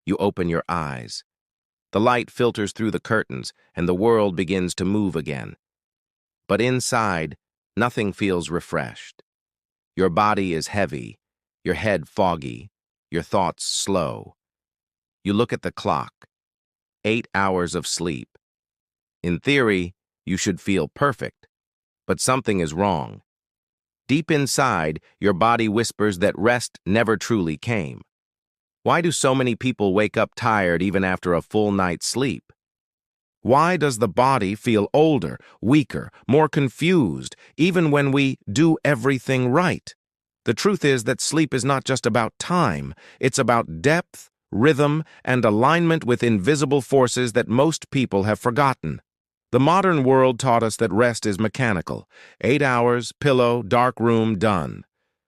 You open your eyes. The light filters through the curtains, and the world begins to move again. But inside, nothing feels refreshed. Your body is heavy, your head foggy, your thoughts slow. You look at the clock. 8 hours of sleep. In theory, you should feel perfect, but something is wrong. Deep inside, your body whispers that rest never truly came. Why do so many people wake up tired even after a full night's sleep? Why does the body feel older, weaker, more confused, even when we do everything right? The truth is that sleep is not just about time, it's about depth, rhythm, and alignment with invisible forces that most people have forgotten. The modern world taught us that rest is mechanical. 8 hours, pillow, dark room, done.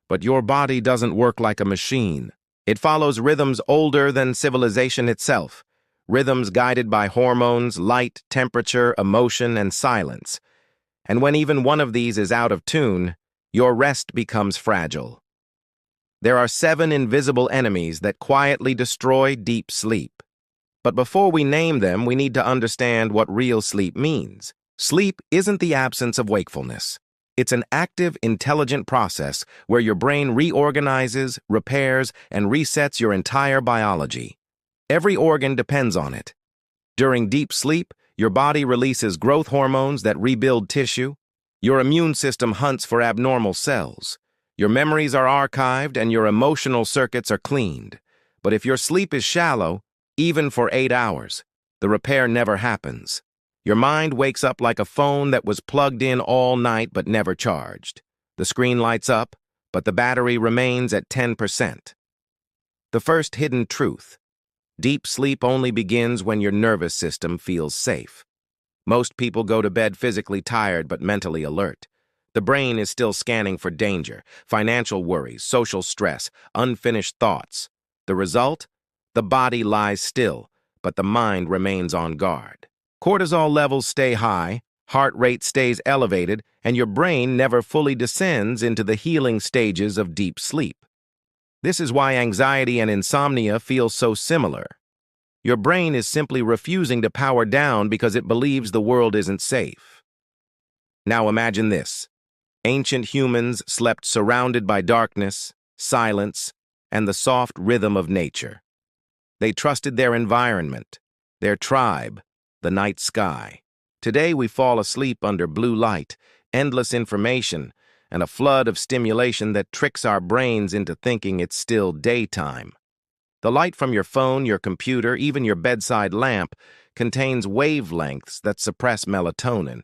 But your body doesn't work like a machine. It follows rhythms older than civilization itself. Rhythms guided by hormones, light, temperature, emotion, and silence. And when even one of these is out of tune, your rest becomes fragile. There are 7 invisible enemies that quietly destroy deep sleep. But before we name them, we need to understand what real sleep means. Sleep isn't the absence of wakefulness. It's an active, intelligent process where your brain reorganizes, repairs, and resets your entire biology. Every organ depends on it. During deep sleep, your body releases growth hormones that rebuild tissue. Your immune system hunts for abnormal cells. Your memories are archived and your emotional circuits are cleaned. But if your sleep is shallow, even for 8 hours, the repair never happens. Your mind wakes up like a phone that was plugged in all night but never charged. The screen lights up, but the battery remains at 10%. The first hidden truth: deep sleep only begins when your nervous system feels safe. Most people go to bed physically tired but mentally alert. The brain is still scanning for danger, financial worries, social stress, unfinished thoughts. The result? The body lies still, but the mind remains on guard. Cortisol levels stay high, heart rate stays elevated, and your brain never fully descends into the healing stages of deep sleep. This is why anxiety and insomnia feel so similar. Your brain is simply refusing to power down because it believes the world isn't safe. Now imagine this. Ancient humans slept surrounded by darkness, silence, and the soft rhythm of nature. They trusted their environment, their tribe, the night sky. Today we fall asleep under blue light, endless information, and a flood of stimulation that tricks our brains into thinking it's still daytime. The light from your phone, your computer, even your bedside lamp contains wavelengths that suppress melatonin,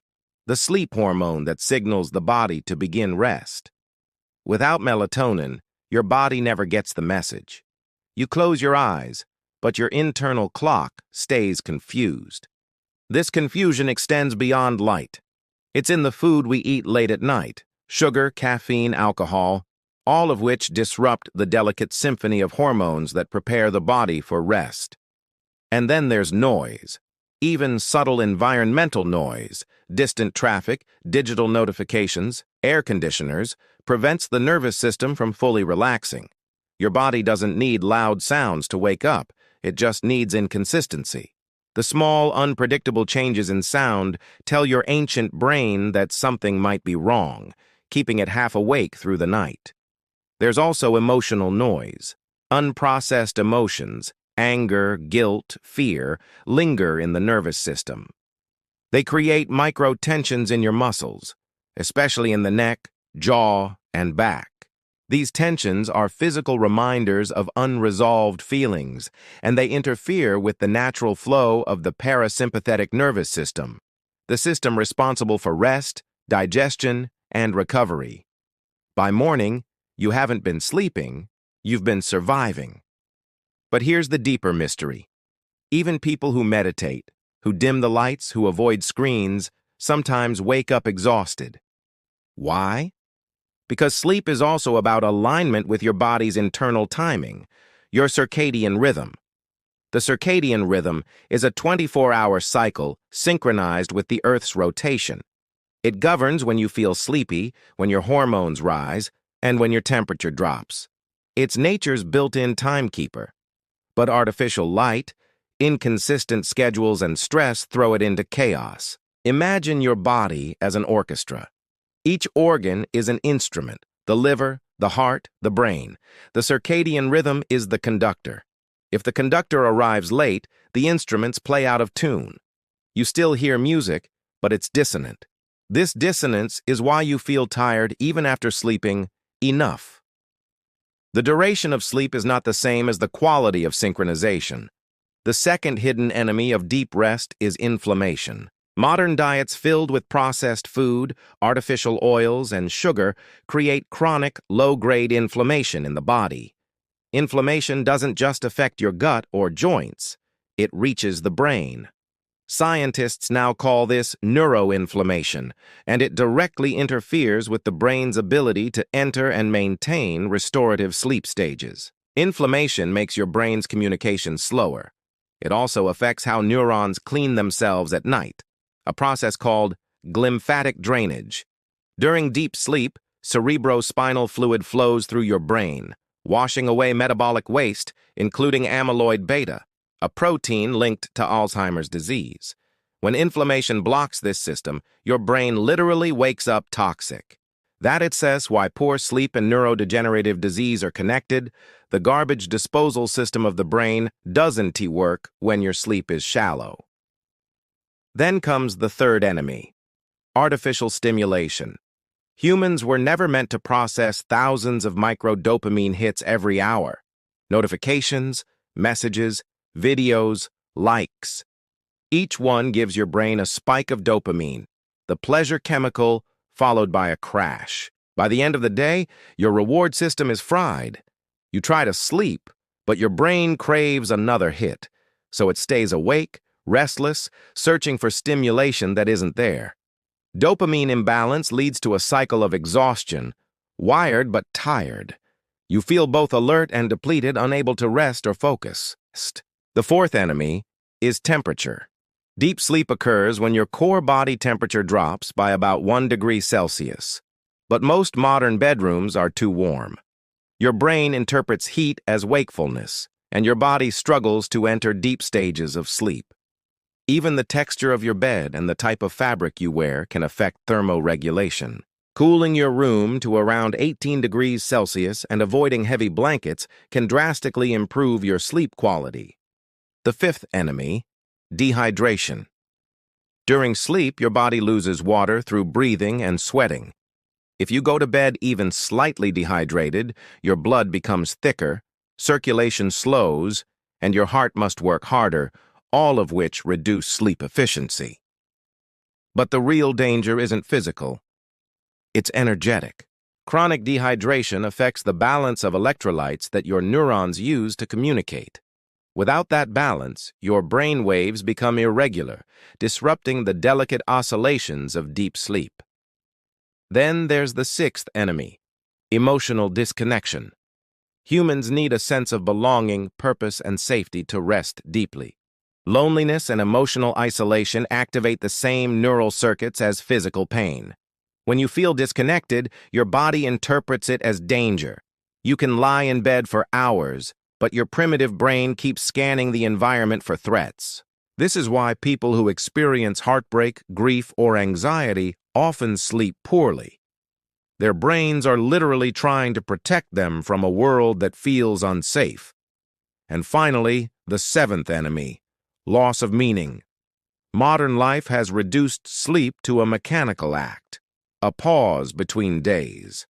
the sleep hormone that signals the body to begin rest. Without melatonin, your body never gets the message. You close your eyes, but your internal clock stays confused. This confusion extends beyond light. It's in the food we eat late at night: sugar, caffeine, alcohol, all of which disrupt the delicate symphony of hormones that prepare the body for rest. And then there's noise, even subtle environmental noise. Distant traffic, digital notifications, air conditioners prevents the nervous system from fully relaxing. Your body doesn't need loud sounds to wake up. It just needs inconsistency. The small, unpredictable changes in sound tell your ancient brain that something might be wrong, keeping it half awake through the night. There's also emotional noise. Unprocessed emotions, anger, guilt, fear, linger in the nervous system. They create micro-tensions in your muscles, especially in the neck, jaw, and back. These tensions are physical reminders of unresolved feelings, and they interfere with the natural flow of the parasympathetic nervous system, the system responsible for rest, digestion, and recovery. By morning, you haven't been sleeping, you've been surviving. But here's the deeper mystery. Even people who meditate, who dim the lights, who avoid screens, sometimes wake up exhausted. Why? Because sleep is also about alignment with your body's internal timing, your circadian rhythm. The circadian rhythm is a 24-hour cycle synchronized with the Earth's rotation. It governs when you feel sleepy, when your hormones rise, and when your temperature drops. It's nature's built-in timekeeper. But artificial light, inconsistent schedules, and stress throw it into chaos. Imagine your body as an orchestra. Each organ is an instrument: the liver, the heart, the brain. The circadian rhythm is the conductor. If the conductor arrives late, the instruments play out of tune. You still hear music, but it's dissonant. This dissonance is why you feel tired even after sleeping enough. The duration of sleep is not the same as the quality of synchronization. The second hidden enemy of deep rest is inflammation. Modern diets filled with processed food, artificial oils, and sugar create chronic, low-grade inflammation in the body. Inflammation doesn't just affect your gut or joints, it reaches the brain. Scientists now call this neuroinflammation, and it directly interferes with the brain's ability to enter and maintain restorative sleep stages. Inflammation makes your brain's communication slower. It also affects how neurons clean themselves at night, a process called glymphatic drainage. During deep sleep, cerebrospinal fluid flows through your brain, washing away metabolic waste, including amyloid beta, a protein linked to Alzheimer's disease. When inflammation blocks this system, your brain literally wakes up toxic. That says why poor sleep and neurodegenerative disease are connected. The garbage disposal system of the brain doesn't work when your sleep is shallow. Then comes the third enemy: artificial stimulation. Humans were never meant to process thousands of microdopamine hits every hour. Notifications, messages, videos, likes. Each one gives your brain a spike of dopamine, the pleasure chemical, followed by a crash. By the end of the day, your reward system is fried. You try to sleep, but your brain craves another hit, so it stays awake, restless, searching for stimulation that isn't there. Dopamine imbalance leads to a cycle of exhaustion, wired but tired. You feel both alert and depleted, unable to rest or focus. The fourth enemy is temperature. Deep sleep occurs when your core body temperature drops by about 1 degree Celsius. But most modern bedrooms are too warm. Your brain interprets heat as wakefulness, and your body struggles to enter deep stages of sleep. Even the texture of your bed and the type of fabric you wear can affect thermoregulation. Cooling your room to around 18 degrees Celsius and avoiding heavy blankets can drastically improve your sleep quality. The fifth enemy: dehydration. During sleep, your body loses water through breathing and sweating. If you go to bed even slightly dehydrated, your blood becomes thicker, circulation slows, and your heart must work harder, all of which reduce sleep efficiency. But the real danger isn't physical. It's energetic. Chronic dehydration affects the balance of electrolytes that your neurons use to communicate. Without that balance, your brain waves become irregular, disrupting the delicate oscillations of deep sleep. Then there's the sixth enemy: emotional disconnection. Humans need a sense of belonging, purpose, and safety to rest deeply. Loneliness and emotional isolation activate the same neural circuits as physical pain. When you feel disconnected, your body interprets it as danger. You can lie in bed for hours, but your primitive brain keeps scanning the environment for threats. This is why people who experience heartbreak, grief, or anxiety often sleep poorly. Their brains are literally trying to protect them from a world that feels unsafe. And finally, the seventh enemy: loss of meaning. Modern life has reduced sleep to a mechanical act, a pause between days.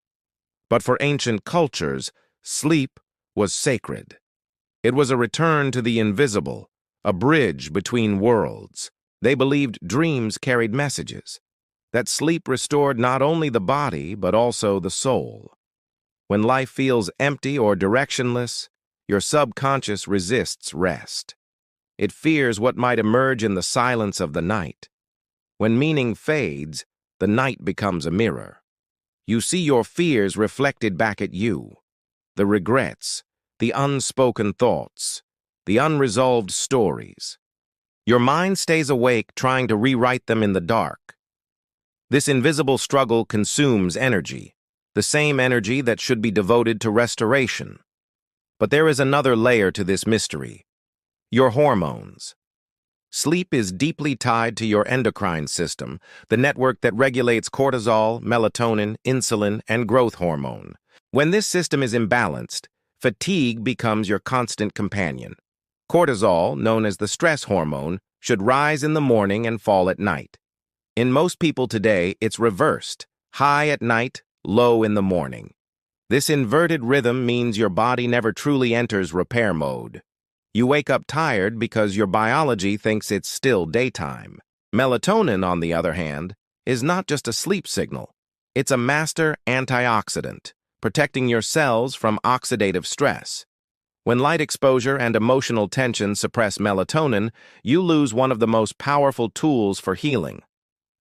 But for ancient cultures, sleep was sacred. It was a return to the invisible, a bridge between worlds. They believed dreams carried messages, that sleep restored not only the body but also the soul. When life feels empty or directionless, your subconscious resists rest. It fears what might emerge in the silence of the night. When meaning fades, the night becomes a mirror. You see your fears reflected back at you, the regrets, the unspoken thoughts, the unresolved stories. Your mind stays awake trying to rewrite them in the dark. This invisible struggle consumes energy, the same energy that should be devoted to restoration. But there is another layer to this mystery: your hormones. Sleep is deeply tied to your endocrine system, the network that regulates cortisol, melatonin, insulin, and growth hormone. When this system is imbalanced, fatigue becomes your constant companion. Cortisol, known as the stress hormone, should rise in the morning and fall at night. In most people today, it's reversed: high at night, low in the morning. This inverted rhythm means your body never truly enters repair mode. You wake up tired because your biology thinks it's still daytime. Melatonin, on the other hand, is not just a sleep signal. It's a master antioxidant, protecting your cells from oxidative stress. When light exposure and emotional tension suppress melatonin, you lose one of the most powerful tools for healing.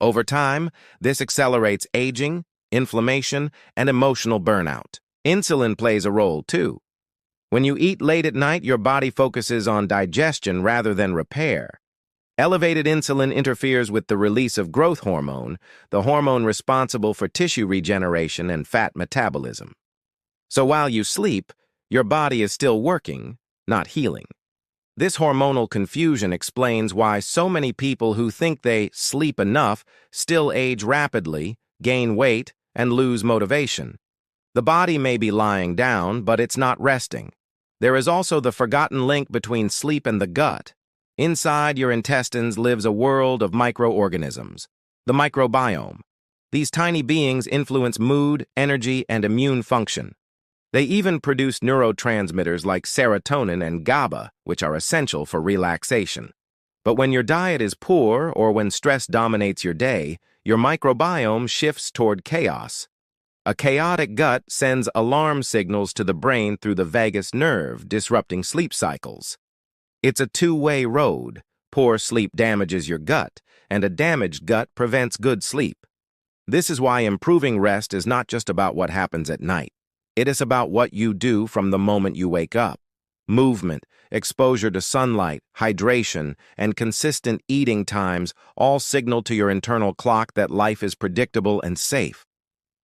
Over time, this accelerates aging, inflammation, and emotional burnout. Insulin plays a role, too. When you eat late at night, your body focuses on digestion rather than repair. Elevated insulin interferes with the release of growth hormone, the hormone responsible for tissue regeneration and fat metabolism. So while you sleep, your body is still working, not healing. This hormonal confusion explains why so many people who think they sleep enough still age rapidly, gain weight, and lose motivation. The body may be lying down, but it's not resting. There is also the forgotten link between sleep and the gut. Inside your intestines lives a world of microorganisms, the microbiome. These tiny beings influence mood, energy, and immune function. They even produce neurotransmitters like serotonin and GABA, which are essential for relaxation. But when your diet is poor or when stress dominates your day, your microbiome shifts toward chaos. A chaotic gut sends alarm signals to the brain through the vagus nerve, disrupting sleep cycles. It's a two-way road. Poor sleep damages your gut, and a damaged gut prevents good sleep. This is why improving rest is not just about what happens at night. It is about what you do from the moment you wake up. Movement, exposure to sunlight, hydration, and consistent eating times all signal to your internal clock that life is predictable and safe.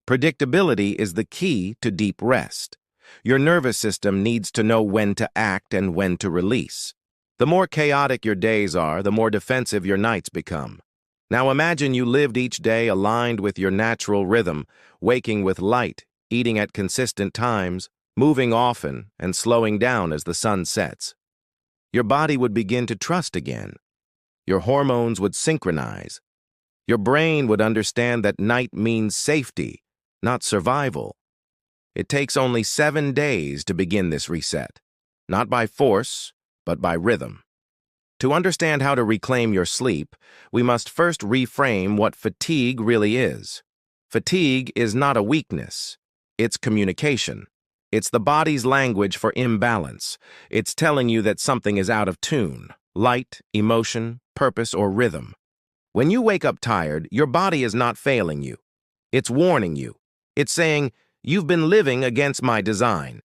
Predictability is the key to deep rest. Your nervous system needs to know when to act and when to release. The more chaotic your days are, the more defensive your nights become. Now imagine you lived each day aligned with your natural rhythm, waking with light, eating at consistent times, moving often, and slowing down as the sun sets. Your body would begin to trust again. Your hormones would synchronize. Your brain would understand that night means safety, not survival. It takes only 7 days to begin this reset, not by force, but by rhythm. To understand how to reclaim your sleep, we must first reframe what fatigue really is. Fatigue is not a weakness. It's communication. It's the body's language for imbalance. It's telling you that something is out of tune: light, emotion, purpose, or rhythm. When you wake up tired, your body is not failing you. It's warning you. It's saying, "You've been living against my design."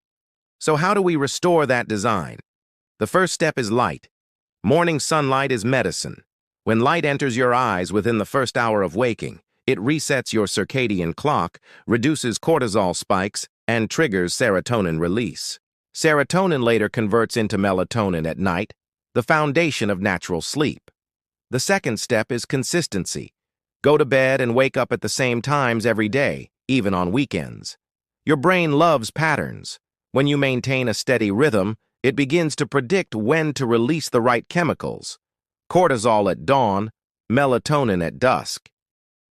So how do we restore that design? The first step is light. Morning sunlight is medicine. When light enters your eyes within the first hour of waking, it resets your circadian clock, reduces cortisol spikes, and triggers serotonin release. Serotonin later converts into melatonin at night, the foundation of natural sleep. The second step is consistency. Go to bed and wake up at the same times every day, even on weekends. Your brain loves patterns. When you maintain a steady rhythm, it begins to predict when to release the right chemicals: cortisol at dawn, melatonin at dusk.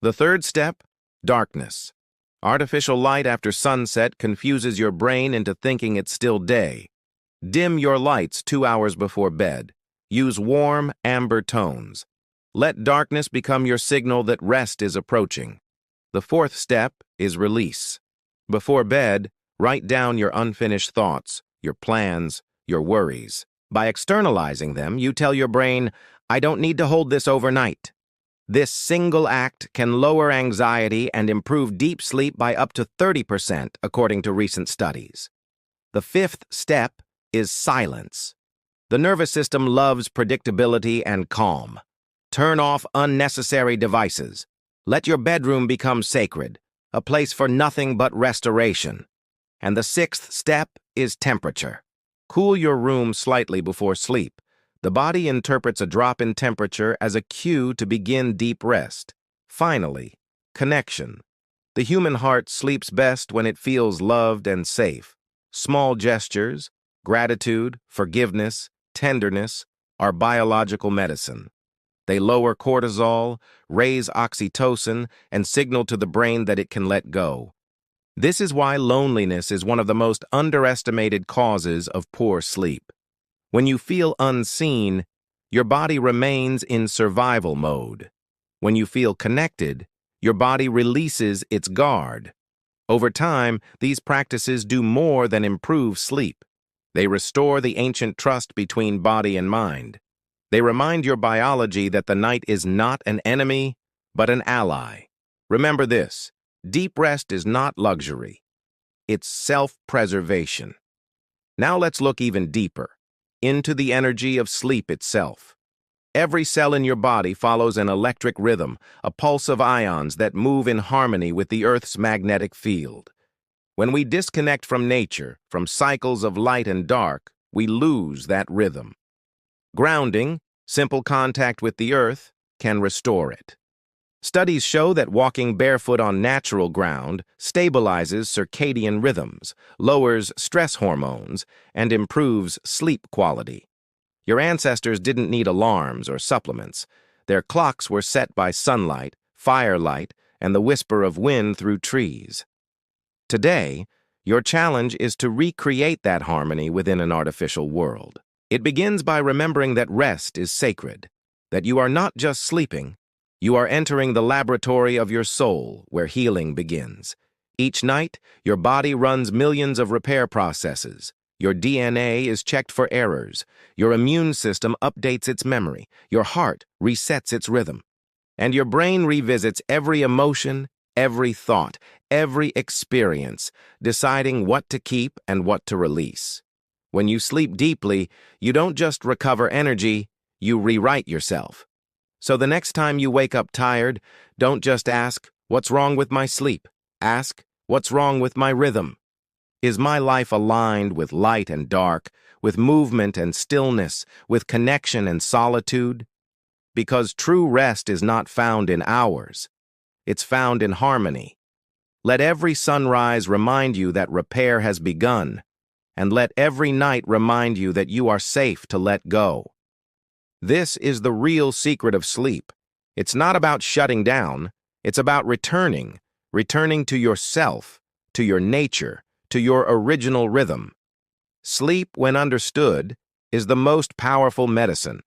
The third step: darkness. Artificial light after sunset confuses your brain into thinking it's still day. Dim your lights 2 hours before bed. Use warm, amber tones. Let darkness become your signal that rest is approaching. The fourth step is release. Before bed, write down your unfinished thoughts, your plans, your worries. By externalizing them, you tell your brain, "I don't need to hold this overnight." This single act can lower anxiety and improve deep sleep by up to 30%, according to recent studies. The fifth step is silence. The nervous system loves predictability and calm. Turn off unnecessary devices. Let your bedroom become sacred, a place for nothing but restoration. And the sixth step is temperature. Cool your room slightly before sleep. The body interprets a drop in temperature as a cue to begin deep rest. Finally, connection. The human heart sleeps best when it feels loved and safe. Small gestures, gratitude, forgiveness, tenderness are biological medicine. They lower cortisol, raise oxytocin, and signal to the brain that it can let go. This is why loneliness is one of the most underestimated causes of poor sleep. When you feel unseen, your body remains in survival mode. When you feel connected, your body releases its guard. Over time, these practices do more than improve sleep. They restore the ancient trust between body and mind. They remind your biology that the night is not an enemy, but an ally. Remember this, deep rest is not luxury. It's self-preservation. Now let's look even deeper, into the energy of sleep itself. Every cell in your body follows an electric rhythm, a pulse of ions that move in harmony with the Earth's magnetic field. When we disconnect from nature, from cycles of light and dark, we lose that rhythm. Grounding, simple contact with the earth, can restore it. Studies show that walking barefoot on natural ground stabilizes circadian rhythms, lowers stress hormones, and improves sleep quality. Your ancestors didn't need alarms or supplements. Their clocks were set by sunlight, firelight, and the whisper of wind through trees. Today, your challenge is to recreate that harmony within an artificial world. It begins by remembering that rest is sacred, that you are not just sleeping, you are entering the laboratory of your soul where healing begins. Each night, your body runs millions of repair processes. Your DNA is checked for errors. Your immune system updates its memory. Your heart resets its rhythm. And your brain revisits every emotion, every thought, every experience, deciding what to keep and what to release. When you sleep deeply, you don't just recover energy, you rewrite yourself. So the next time you wake up tired, don't just ask, "What's wrong with my sleep?" Ask, "What's wrong with my rhythm?" Is my life aligned with light and dark, with movement and stillness, with connection and solitude? Because true rest is not found in hours. It's found in harmony. Let every sunrise remind you that repair has begun, and let every night remind you that you are safe to let go. This is the real secret of sleep. It's not about shutting down, it's about returning to yourself, to your nature, to your original rhythm. Sleep, when understood, is the most powerful medicine.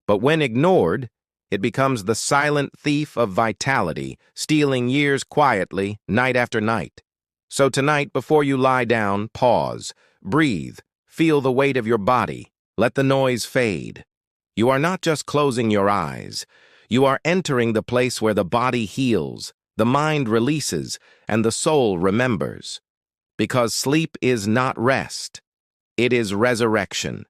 But when ignored, it becomes the silent thief of vitality, stealing years quietly, night after night. So tonight, before you lie down, pause, breathe, feel the weight of your body, let the noise fade. You are not just closing your eyes. You are entering the place where the body heals, the mind releases, and the soul remembers. Because sleep is not rest. It is resurrection.